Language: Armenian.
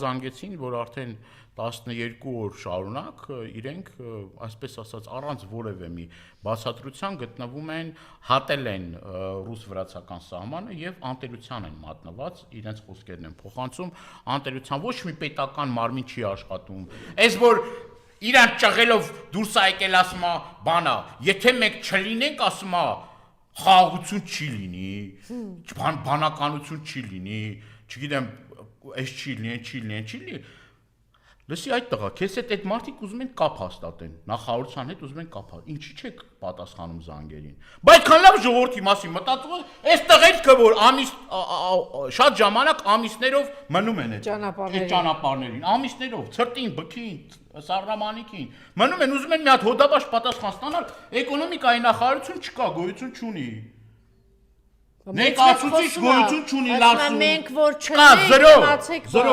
հրաժանգեցին, որ արդեն 12 օր շարունակ իրենք, այսպես ասած, առանց որևէ մի բացատրության գտնվում են, հատել են ռուս-վրացական սահմանը եւ անտերության են մատնված, իրենց խոսքերն են փոխանցում, անտերության ոչ մի պետական մարմին չի աշխատում։ Այս որ իրան ճղելով դուրս է եկել ասում է, բանա, եթե մենք չլինենք, ասում է, խաղաղություն չի լինի, բանականություն չի լինի, չգիտեմ, այս չի լինի, լսի այդ տղա, քեզ հետ այդ մարդիկ ուզում են կապ հաստատեն, նախարարության հետ ուզում են կապ հաստատեն, ինչի՞ չեք պատասխանում զանգերին։ Բայց քան լավ ժողովրդի մասին մտածում են, այս տղերքը որ շատ ժամանակ ամիսներով մնում են այդ ճանապարհներին, ամիսներով, ցրտին, բքին, սառնամանիքին, մնում են, ուզում են մի հատ հոդաբաց պատասխան ստանալ, էկոնոմիկայի նախարարություն չկա, գոյություն չունի։ Ներկայացուցիչ գոյություն չունի լարսում։ Մենք որ չենք, զրո,